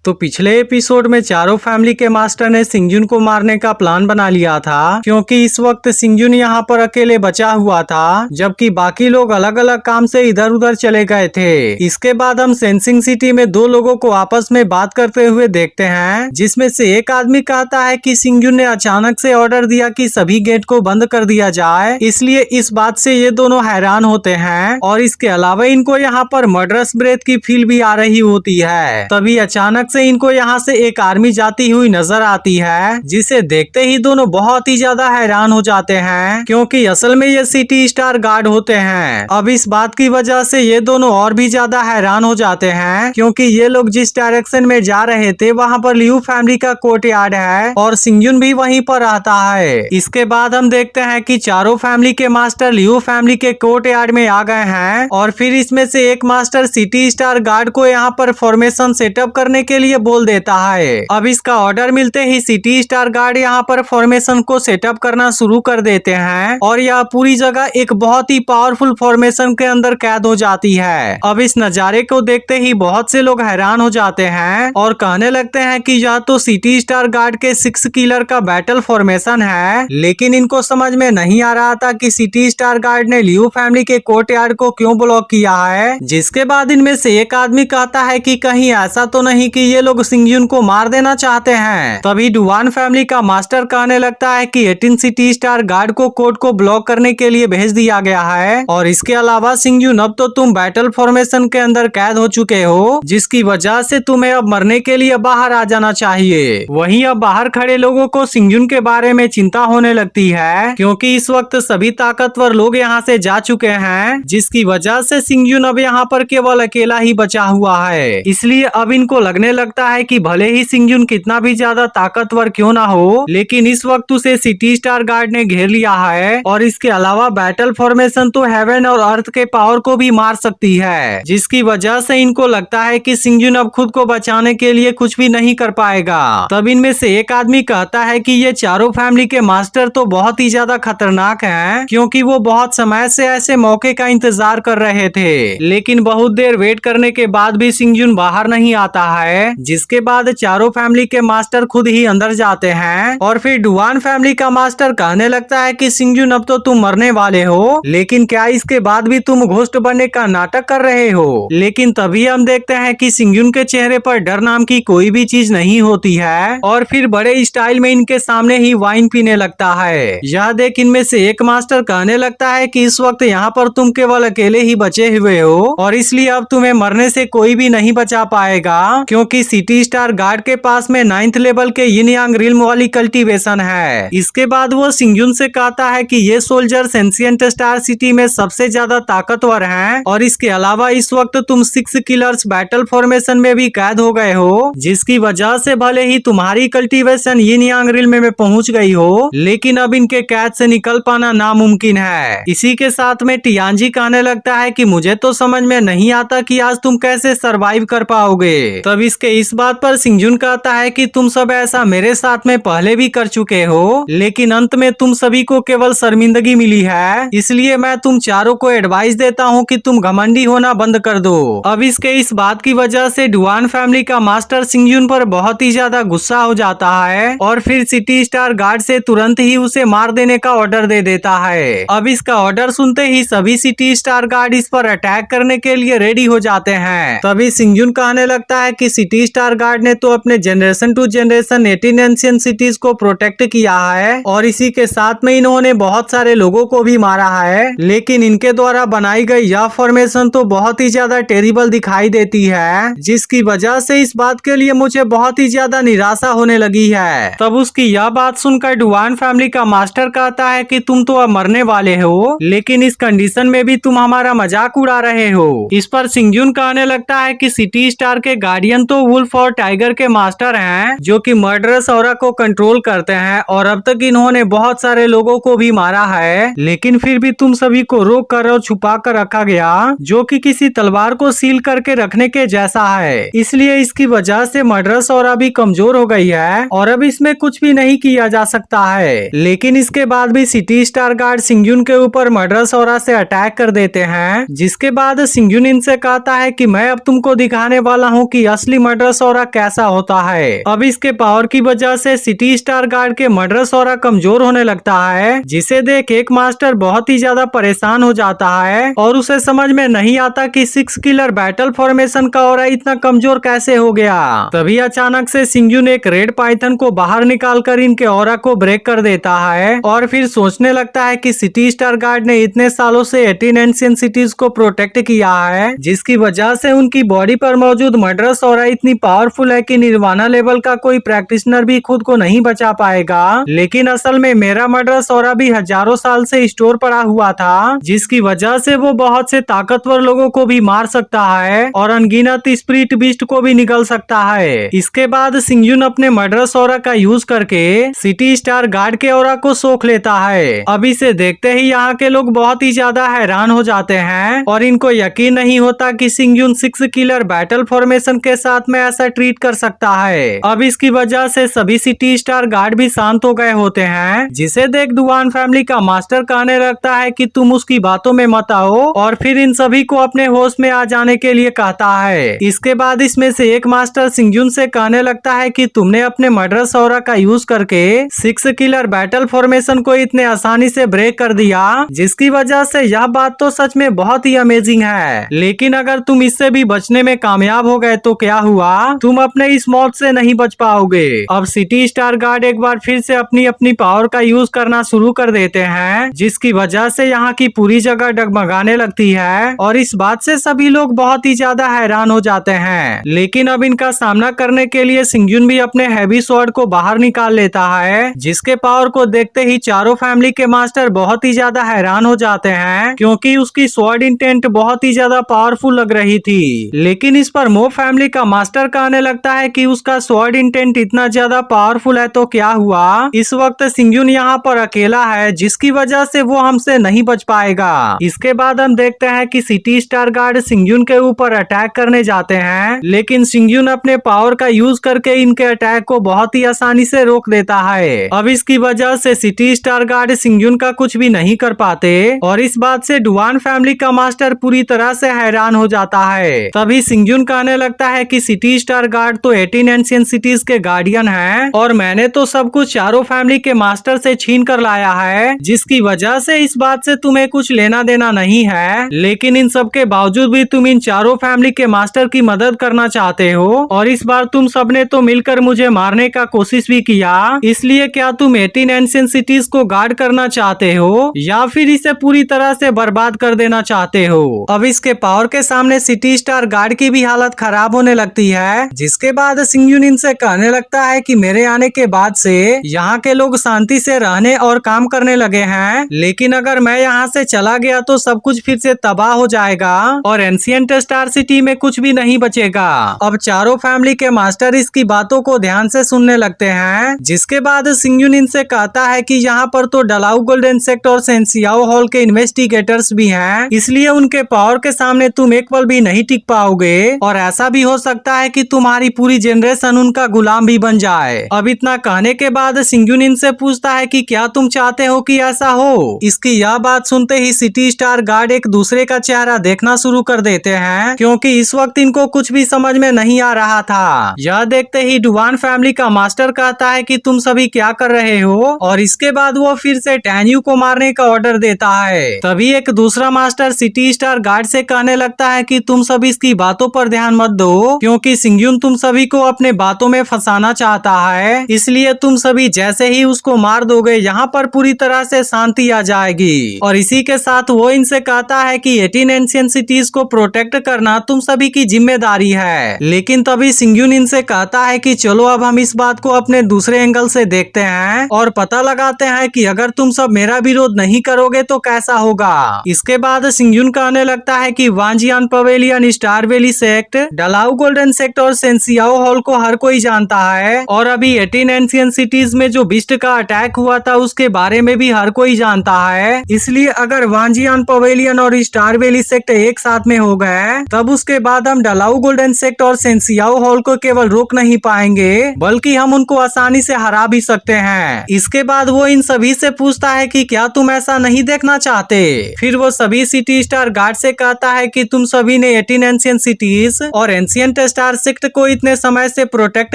तो पिछले एपिसोड में चारों फैमिली के मास्टर ने सिंगजुन को मारने का प्लान बना लिया था, क्योंकि इस वक्त सिंगजुन यहाँ पर अकेले बचा हुआ था, जबकि बाकी लोग अलग अलग काम से इधर उधर चले गए थे। इसके बाद हम सेंसिंग सिटी में दो लोगों को आपस में बात करते हुए देखते हैं, जिसमें से एक आदमी कहता है कि सिंगजुन ने अचानक से ऑर्डर दिया कि सभी गेट को बंद कर दिया जाए, इसलिए इस बात से ये दोनों हैरान होते हैं। और इसके अलावा इनको यहाँ पर मर्डरस ब्रेथ की फील भी आ रही होती है। तभी अचानक से इनको यहाँ से एक आर्मी जाती हुई नजर आती है, जिसे देखते ही दोनों बहुत ही ज्यादा हैरान हो जाते हैं, क्योंकि असल में ये सिटी स्टार गार्ड होते हैं। अब इस बात की वजह से ये दोनों और भी ज्यादा हैरान हो जाते हैं, क्योंकि ये लोग जिस डायरेक्शन में जा रहे थे वहाँ पर लियू फैमिली का कोर्ट यार्ड है और सिंगजुन भी वहीं पर रहता है। इसके बाद हम देखते हैं कि चारों फैमिली के मास्टर लियू फैमिली के कोर्ट यार्ड में आ गए हैं, और फिर इसमें से एक मास्टर सिटी स्टार गार्ड को यहाँ पर फॉर्मेशन सेटअप करने के लिए बोल देता है। अब इसका ऑर्डर मिलते ही सिटी स्टार गार्ड यहाँ पर फॉर्मेशन को सेटअप करना शुरू कर देते हैं, और यह पूरी जगह एक बहुत ही पावरफुल फॉर्मेशन के अंदर कैद हो जाती है। अब इस नजारे को देखते ही बहुत से लोग हैरान हो जाते हैं और कहने लगते हैं कि यह तो सिटी स्टार गार्ड के 6 किलर का बैटल फॉर्मेशन है, लेकिन इनको समझ में नहीं आ रहा था कि सिटी स्टार गार्ड ने लियू फैमिली के कोर्ट यार्ड को क्यों ब्लॉक किया है। जिसके बाद इनमें से एक आदमी कहता है कि कहीं ऐसा तो नहीं कि ये लोग सिंगजुन को मार देना चाहते हैं। तभी डुवान फैमिली का मास्टर कहने लगता है कि 18 सिटी स्टार गार्ड को कोर्ट को ब्लॉक करने के लिए भेज दिया गया है, और इसके अलावा सिंगजुन अब तो तुम बैटल फॉर्मेशन के अंदर कैद हो चुके हो, जिसकी वजह से तुम्हें अब मरने के लिए बाहर आ जाना चाहिए। वहीं अब बाहर खड़े लोगों को सिंगजुन के बारे में चिंता होने लगती है, क्योंकि इस वक्त सभी ताकतवर लोग यहाँ से जा चुके हैं, जिसकी वजह से सिंगजुन अब यहाँ पर केवल अकेला ही बचा हुआ है। इसलिए अब इनको लगने लगता है कि भले ही सिंगजुन कितना भी ज्यादा ताकतवर क्यों ना हो, लेकिन इस वक्त उसे सिटी स्टार गार्ड ने घेर लिया है, और इसके अलावा बैटल फॉर्मेशन तो हेवन और अर्थ के पावर को भी मार सकती है, जिसकी वजह से इनको लगता है कि सिंगजुन अब खुद को बचाने के लिए कुछ भी नहीं कर पाएगा। तब इनमें से एक आदमी कहता है कि ये चारों फैमिली के मास्टर तो बहुत ही ज्यादा खतरनाक हैं, क्योंकि वो बहुत समय से ऐसे मौके का इंतजार कर रहे थे, लेकिन बहुत देर वेट करने के बाद भी सिंगजुन बाहर नहीं आता है। जिसके बाद चारों फैमिली के मास्टर खुद ही अंदर जाते हैं, और फिर डुवान फैमिली का मास्टर कहने लगता है कि सिंगजुन अब तो तुम मरने वाले हो, लेकिन क्या इसके बाद भी तुम घोस्ट बनने का नाटक कर रहे हो। लेकिन तभी हम देखते हैं कि सिंगजुन के चेहरे पर डर नाम की कोई भी चीज नहीं होती है, और फिर बड़े स्टाइल में इनके सामने ही वाइन पीने लगता है। यह देख इनमें से एक मास्टर कहने लगता है कि इस वक्त यहाँ पर तुम केवल अकेले ही बचे हुए हो, और इसलिए अब तुम्हें मरने से कोई भी नहीं बचा पाएगा, क्योंकि सिटी स्टार गार्ड के पास में 9th लेवल के यिन यांग रिल्म वाली कल्टीवेशन है। इसके बाद वो सिंगजुन से कहता है कि ये सोल्जर एंशिएंट स्टार सिटी में सबसे ज्यादा ताकतवर हैं, और इसके अलावा इस वक्त तुम 6 किलर्स बैटल फॉर्मेशन में भी कैद हो गए हो, जिसकी वजह से भले ही तुम्हारी कल्टीवेशन यिन यांग रिल्म में पहुंच गई हो, लेकिन अब इनके कैद से निकल पाना नामुमकिन है। इसी के साथ में टियानजी कहने लगता है कि मुझे तो समझ में नहीं आता कि आज तुम कैसे सरवाइव कर पाओगे। तब इसके इस बात पर सिंगजुन कहता है कि तुम सब ऐसा मेरे साथ में पहले भी कर चुके हो, लेकिन अंत में तुम सभी को केवल शर्मिंदगी मिली है, इसलिए मैं तुम चारों को एडवाइस देता हूँ कि तुम घमंडी होना बंद कर दो। अब इसके इस बात की वजह से डुवान फैमिली का मास्टर सिंगजुन पर बहुत ही ज्यादा गुस्सा हो जाता है, और फिर सिटी स्टार गार्ड से तुरंत ही उसे मार देने का ऑर्डर दे देता है। अब इसका ऑर्डर सुनते ही सभी सिटी स्टार गार्ड इस पर अटैक करने के लिए रेडी हो जाते हैं। तभी सिंगजुन कहने लगता है कि सिटी स्टार गार्ड ने तो अपने generation to generation 18 ancient cities को प्रोटेक्ट किया है, और इसी के साथ में इन्होंने बहुत सारे लोगों को भी मारा है, लेकिन इनके द्वारा बनाई गई यह फॉर्मेशन तो बहुत ही ज्यादा टेरिबल दिखाई देती है, जिसकी वजह से इस बात के लिए मुझे बहुत ही ज्यादा निराशा होने लगी है। तब उसकी यह बात सुनकर डुवान फैमिली का मास्टर कहता है कि तुम तो अब मरने वाले हो, लेकिन इस कंडीशन में भी तुम हमारा मजाक उड़ा रहे हो। इस पर सिंगजुन कहने लगता है कि सिटी स्टार के गार्डियन तो वुल्फ और टाइगर के मास्टर हैं, जो कि मर्डरस ऑरा को कंट्रोल करते हैं, और अब तक इन्होंने बहुत सारे लोगों को भी मारा है, लेकिन फिर भी तुम सभी को रोक कर और छुपा कर रखा गया, जो कि किसी तलवार को सील करके रखने के जैसा है। इसलिए इसकी वजह से मर्डरस ऑरा भी कमजोर हो गई है, और अब इसमें कुछ भी नहीं किया जा सकता है। लेकिन इसके बाद भी सिटी स्टार गार्ड सिंगजुन के ऊपर मर्डरस ऑरा से अटैक कर देते हैं, जिसके बाद सिंगजुन इनसे कहता है कि मैं अब तुमको दिखाने वाला हूँ कि असली मर्डरस ऑरा कैसा होता है। अब इसके पावर की वजह से सिटी स्टार गार्ड के मर्डरस ऑरा कमजोर होने लगता है, जिसे देख एक मास्टर बहुत ही ज्यादा परेशान हो जाता है और उसे समझ में नहीं आता कि 6 किलर बैटल फॉर्मेशन का ऑरा इतना कमजोर कैसे हो गया। तभी अचानक से सिंगजुन एक रेड पाइथन को बाहर निकालकर इनके ऑरा को ब्रेक कर देता है और फिर सोचने लगता है कि सिटी स्टार गार्ड ने इतने सालों से 18 एंशिएंट सिटीज को प्रोटेक्ट किया है, जिसकी वजह से उनकी बॉडी पर मौजूद मर्डरस ऑरा इतनी पावरफुल है कि निर्वाणा लेवल का कोई प्रैक्टिशनर भी खुद को नहीं बचा पाएगा। लेकिन असल में मेरा मर्डरस ऑरा भी हजारों साल से स्टोर पड़ा हुआ था, जिसकी वजह से वो बहुत से ताकतवर लोगों को भी मार सकता है और अनगिनत स्पिरिट बीस्ट को भी निकल सकता है। इसके बाद सिंगजुन अपने मर्डरस ऑरा का यूज करके सिटी स्टार गार्ड के ऑरा को सोख लेता है। अब इसे देखते ही यहाँ के लोग बहुत ही ज्यादा हैरान हो जाते हैं और इनको यकीन नहीं होता कि सिंगजुन 6 किलर बैटल फॉर्मेशन के साथ में ऐसा ट्रीट कर सकता है। अब इसकी वजह से सभी सिटी स्टार गार्ड भी शांत हो गए होते हैं, जिसे देख डुआन फैमिली का मास्टर कहने लगता है कि तुम उसकी बातों में मत आओ और फिर इन सभी को अपने होश में आ जाने के लिए कहता है। इसके बाद इसमें से एक मास्टर सिंगजुन से कहने लगता है कि तुमने अपने मर्डरस ऑरा का यूज करके 6 किलर बैटल फॉर्मेशन को इतने आसानी से ब्रेक कर दिया, जिसकी वजह से यह बात तो सच में बहुत ही अमेजिंग है। लेकिन अगर तुम इससे भी बचने में कामयाब हो गए तो क्या हुआ, तुम अपने इस मौत से नहीं बच पाओगे। अब सिटी स्टार गार्ड एक बार फिर से अपनी अपनी पावर का यूज करना शुरू कर देते हैं, जिसकी वजह से यहाँ की पूरी जगह डगमगाने लगती है और इस बात से सभी लोग बहुत ही ज्यादा हैरान हो जाते हैं। लेकिन अब इनका सामना करने के लिए सिंगजुन भी अपने हैवी स्वॉर्ड को बाहर निकाल लेता है, जिसके पावर को देखते ही चारों फैमिली के मास्टर बहुत ही ज्यादा हैरान हो जाते हैं, क्योंकि उसकी स्वॉर्ड इंटेंट बहुत ही ज्यादा पावरफुल लग रही थी। लेकिन इस पर मो फैमिली का मास्टर कहने लगता है कि उसका स्वॉर्ड इंटेंट इतना ज्यादा पावरफुल है तो क्या हुआ, इस वक्त सिंगजुन यहाँ पर अकेला है, जिसकी वजह से वो हमसे नहीं बच पाएगा। इसके बाद हम देखते हैं कि सिटी स्टार गार्ड सिंगजुन के ऊपर अटैक करने जाते हैं, लेकिन सिंगजुन अपने पावर का यूज करके इनके अटैक को बहुत ही आसानी से रोक देता है। अब इसकी वजह से सिटी स्टार गार्ड सिंगजुन का कुछ भी नहीं कर पाते और इस बात से डुआन फैमिली का मास्टर पूरी तरह से हैरान हो जाता है। तभी सिंगजुन कहने लगता है कि सिटी स्टार गार्ड तो 18 एंशिएंट सिटीज के गार्डियन हैं और मैंने तो सब कुछ चारों फैमिली के मास्टर से छीन कर लाया है, जिसकी वजह से इस बात से तुम्हें कुछ लेना देना नहीं है। लेकिन इन सब के बावजूद भी तुम इन चारों फैमिली के मास्टर की मदद करना चाहते हो और इस बार तुम सबने तो मिलकर मुझे मारने का कोशिश भी किया। इसलिए क्या तुम 18 एंशिएंट सिटीज को गार्ड करना चाहते हो या फिर इसे पूरी तरह से बर्बाद कर देना चाहते हो। अब इसके पावर के सामने सिटी स्टार गार्ड की भी हालत खराब होने लगती है, जिसके बाद सिंगजुन इनसे कहने लगता है कि मेरे आने के बाद से यहाँ के लोग शांति से रहने और काम करने लगे हैं, लेकिन अगर मैं यहाँ से चला गया तो सब कुछ फिर से तबाह हो जाएगा और एंशिएंट स्टार सिटी में कुछ भी नहीं बचेगा। अब चारों फैमिली के मास्टर इसकी बातों को ध्यान से सुनने लगते हैं, जिसके बाद सिंगजुन इनसे कहता है कि यहाँ पर तो डलाउ गोल्डन सेक्टर और सेंसियाओ हॉल के इन्वेस्टिगेटर्स भी हैं, इसलिए उनके पावर के सामने तुम एक पल भी नहीं टिक पाओगे और ऐसा भी हो सकता है कि तुम्हारी पूरी जनरेशन उनका गुलाम भी बन जाए। अब इतना कहने के बाद सिंगजुन इनसे पूछता है कि क्या तुम चाहते हो कि ऐसा हो। इसकी यह बात सुनते ही सिटी स्टार गार्ड एक दूसरे का चेहरा देखना शुरू कर देते हैं, क्योंकि इस वक्त इनको कुछ भी समझ में नहीं आ रहा था। यह देखते ही डुआन फैमिली का मास्टर कहता है कि तुम सभी क्या कर रहे हो और इसके बाद वो फिर से टैन्यू को मारने का ऑर्डर देता है। तभी एक दूसरा मास्टर सिटी स्टार गार्ड से कहने लगता है कि तुम सभी इसकी बातों पर ध्यान मत दो, क्योंकि सिंगजुन तुम सभी को अपने बातों में फंसाना चाहता है, इसलिए तुम सभी जैसे ही उसको मार दोगे यहाँ पर पूरी तरह से शांति आ जाएगी। और इसी के साथ वो इनसे कहता है कि 18 एंशिएंट सिटीज को प्रोटेक्ट करना तुम सभी की जिम्मेदारी है। लेकिन तभी सिंगजुन इनसे कहता है कि चलो अब हम इस बात को अपने दूसरे एंगल से देखते हैं और पता लगाते हैं कि अगर तुम सब मेरा विरोध नहीं करोगे तो कैसा होगा। इसके बाद सिंगजुन कहने लगता है कि Wanjian pavilion, star valley sect, Dalau golden sect और सेंसियाओ हॉल को हर कोई जानता है और अभी 18 एंशिएंट सिटीज में जो बिस्ट का अटैक हुआ था उसके बारे में भी हर कोई जानता है। इसलिए अगर वांजियान पवेलियन और स्टार वैली सेक्ट एक साथ में हो गए तब उसके बाद हम डलाउ गोल्डन सेक्ट और सेंसियाओ हॉल को केवल रोक नहीं पाएंगे बल्कि हम उनको आसानी से हरा भी सकते हैं। इसके बाद वो इन सभी से पूछता है कि क्या तुम ऐसा नहीं देखना चाहते। फिर वो सभी सिटी स्टार गार्ड से कहता है कि तुम सभी ने 18 एंशिएंट सिटीज और एंशिएंट स्टार स्टार सेक्ट को इतने समय से प्रोटेक्ट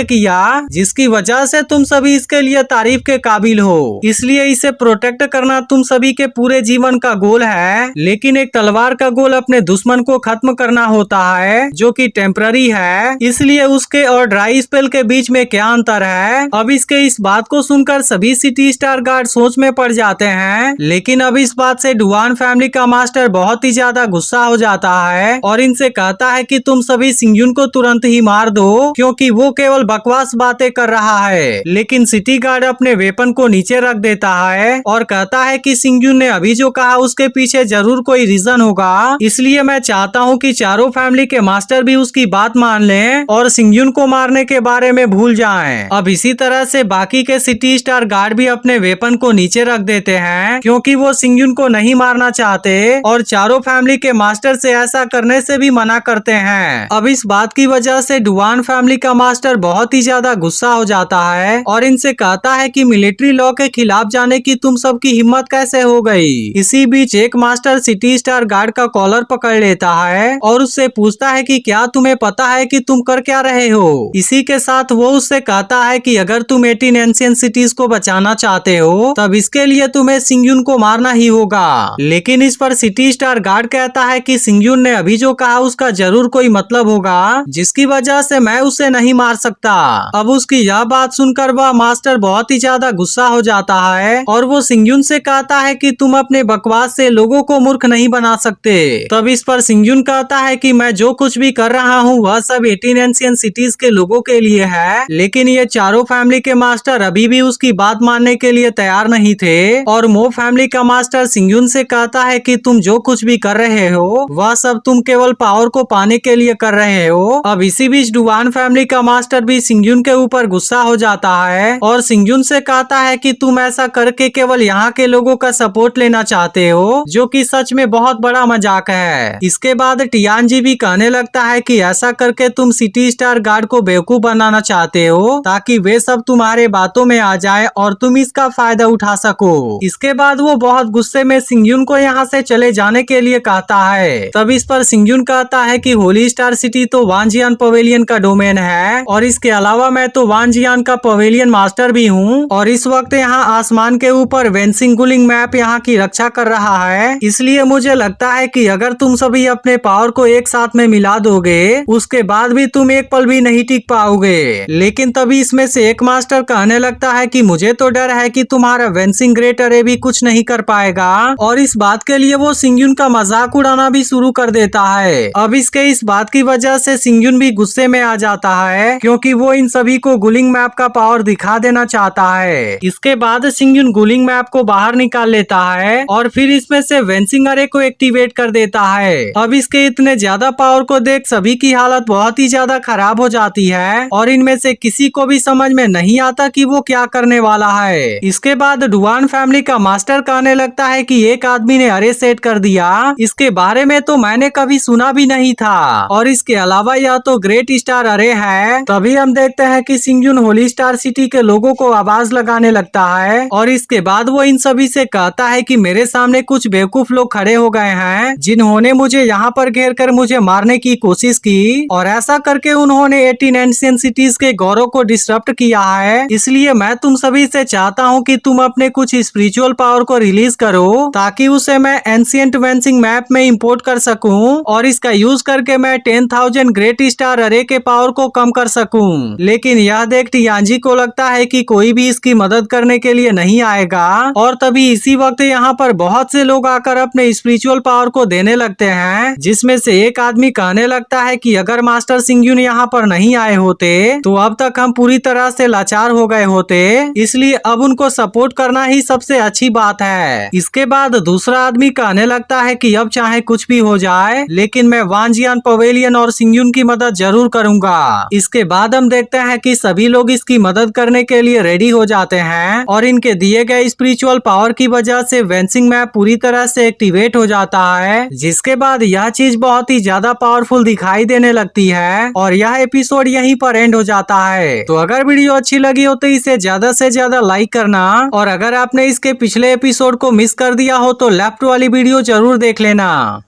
किया, जिसकी वजह से तुम सभी इसके लिए तारीफ के काबिल हो। इसलिए इसे प्रोटेक्ट करना तुम सभी के पूरे जीवन का गोल है। लेकिन एक तलवार का गोल अपने दुश्मन को खत्म करना होता है, जो कि टेम्पररी है। इसलिए उसके और ड्राई स्पेल के बीच में क्या अंतर है? अब इसके इस बात को सुनकर सभी सिटी स्टार गार्ड सोच में पड़ जाते हैं। लेकिन अब इस बात से डुआन फैमिली का मास्टर बहुत ही ज्यादा गुस्सा हो जाता है और इनसे कहता है कि तुम सभी सिंगजुन को तुरंत ही मार दो, क्योंकि वो केवल बकवास बातें कर रहा है। लेकिन सिटी गार्ड अपने वेपन को नीचे रख देता है और कहता है कि सिंगजुन ने अभी जो कहा उसके पीछे जरूर कोई रीजन होगा। इसलिए मैं चाहता हूँ कि चारों फैमिली के मास्टर भी उसकी बात मान लें और सिंगजुन को मारने के बारे में भूल जाएं। अब इसी तरह से बाकी के सिटी स्टार गार्ड भी अपने वेपन को नीचे रख देते हैं, क्योंकि वो सिंगजुन को नहीं मारना चाहते और चारों फैमिली के मास्टर से ऐसा करने से भी मना करते हैं। अब इस बात की वजह से डुआन फैमिली का मास्टर बहुत ही ज्यादा गुस्सा हो जाता है और इनसे कहता है कि मिलिट्री लॉ के खिलाफ जाने की तुम सबकी हिम्मत कैसे हो गई। इसी बीच एक मास्टर सिटी स्टार गार्ड का कॉलर पकड़ लेता है और उससे पूछता है कि क्या तुम्हें पता है कि तुम कर क्या रहे हो। इसी के साथ वो उससे कहता है कि अगर तुम 18 एंशिएंट सिटीज को बचाना चाहते हो तब इसके लिए तुम्हें सिंगजुन को मारना ही होगा। लेकिन इस पर सिटी स्टार गार्ड कहता है कि सिंगजुन ने अभी जो कहा उसका जरूर कोई मतलब होगा, जिसकी वजह से मैं उसे नहीं मार सकता। अब उसकी यह बात सुनकर वह मास्टर बहुत ही ज्यादा गुस्सा हो जाता है और वो सिंगजुन से कहता है कि तुम अपने बकवास से लोगों को मूर्ख नहीं बना सकते। तब इस पर सिंगजुन कहता है कि मैं जो कुछ भी कर रहा हूँ वह सब 18 एंशिएंट सिटीज के लोगों के लिए है। लेकिन ये चारों फैमिली के मास्टर अभी भी उसकी बात मानने के लिए तैयार नहीं थे और मो फैमिली का मास्टर सिंगजुन से कहता है कि तुम जो कुछ भी कर रहे हो वह सब तुम केवल पावर को पाने के लिए कर रहे हो। अब इसी बीच डुआन फैमिली का मास्टर भी सिंगजुन के ऊपर गुस्सा हो जाता है और सिंगजुन से कहता है कि तुम ऐसा करके केवल यहाँ के लोगों का सपोर्ट लेना चाहते हो, जो कि सच में बहुत बड़ा मजाक है। इसके बाद टियानजी भी कहने लगता है कि ऐसा करके तुम सिटी स्टार गार्ड को बेवकूफ बनाना चाहते हो ताकि वे सब तुम्हारे बातों में आ जाए और तुम इसका फायदा उठा सको। इसके बाद वो बहुत गुस्से में सिंगजुन को यहाँ से चले जाने के लिए कहता है। तब इस पर सिंगजुन कहता है कि होली स्टार सिटी तो वानजियान पवेलियन का डोमेन है और इसके अलावा मैं तो वानजियान का पवेलियन मास्टर भी हूँ और इस वक्त यहाँ आसमान के ऊपर वेंसिंग गुलिंग मैप यहाँ की रक्षा कर रहा है। इसलिए मुझे लगता है कि अगर तुम सभी अपने पावर को एक साथ में मिला दोगे उसके बाद भी तुम एक पल भी नहीं टिक पाओगे। लेकिन तभी इसमें से एक मास्टर कहने लगता है कि मुझे तो डर है कि तुम्हारा वेंसिंग ग्रेट अरे भी कुछ नहीं कर पाएगा और इस बात के लिए वो सिंगजुन का मजाक उड़ाना भी शुरू कर देता है। अब इसके इस बात की वजह से सिंगजुन भी गुस्से में आ जाता है, क्योंकि वो इन सभी को गुलिंग मैप का पावर दिखा देना चाहता है। इसके बाद सिंगजुन गुलिंग मैप को बाहर निकाल लेता है और फिर इसमें से वेंसिंग अरे को एक्टिवेट कर देता है। अब इसके इतने ज्यादा पावर को देख सभी की हालत बहुत ही ज्यादा खराब हो जाती है और इनमें से किसी को भी समझ में नहीं आता कि वो क्या करने वाला है। इसके बाद डुआन फैमिली का मास्टर कहने लगता है कि एक आदमी ने अरे सेट कर दिया, इसके बारे में तो मैंने कभी सुना भी नहीं था और इसके अलावा यह तो ग्रेट स्टार अरे है। तभी हम देखते हैं कि सिंगजुन होली स्टार सिटी के लोगों को आवाज लगाने लगता है और इसके बाद वो इन सभी से कहता है कि मेरे सामने कुछ बेवकूफ लोग खड़े हो गए हैं जिन्होंने मुझे यहाँ पर घेर कर मुझे मारने की कोशिश की और ऐसा करके उन्होंने 18 एंशिएंट सिटीज के गौरव को डिस्टर्ब किया है। इसलिए मैं तुम सभी से चाहता हूँ कि तुम अपने कुछ स्पिरिचुअल पावर को रिलीज करो ताकि उसे मैं एंशिएंट वेंसिंग मैप में इंपोर्ट कर सकूं और इसका यूज करके मैं 10,000 ग्रेट स्टार अरे के पावर को कम कर सकूं। लेकिन यह देख टियानजी को लगता है कि कोई भी इसकी मदद करने के लिए नहीं आएगा और तभी इसी वक्त यहाँ पर बहुत से लोग आकर अपने स्पिरिचुअल पावर को देने लगते हैं, जिसमें से एक आदमी कहने लगता है कि अगर मास्टर सिंगजुन यहाँ पर नहीं आए होते तो अब तक हम पूरी तरह से लाचार हो गए होते, इसलिए अब उनको सपोर्ट करना ही सबसे अच्छी बात है। इसके बाद दूसरा आदमी कहने लगता है कि अब चाहे कुछ भी हो जाए लेकिन मैं वानजियान पवेलियन और सिंगजुन की मदद जरूर करूंगा। इसके बाद हम देखते हैं कि सभी लोग इसकी मदद करने के लिए रेडी हो जाते हैं और इनके दिए गए स्पिरिचुअल पावर की वजह से वेंसिंग मैप पूरी तरह से एक्टिवेट हो जाता है, जिसके बाद यह चीज बहुत ही ज्यादा पावरफुल दिखाई देने लगती है और यह एपिसोड यहीं पर एंड हो जाता है। तो अगर वीडियो अच्छी लगी हो तो इसे ज्यादा से ज्यादा लाइक करना और अगर आपने इसके पिछले एपिसोड को मिस कर दिया हो तो लेफ्ट वाली वीडियो जरूर देख लेना।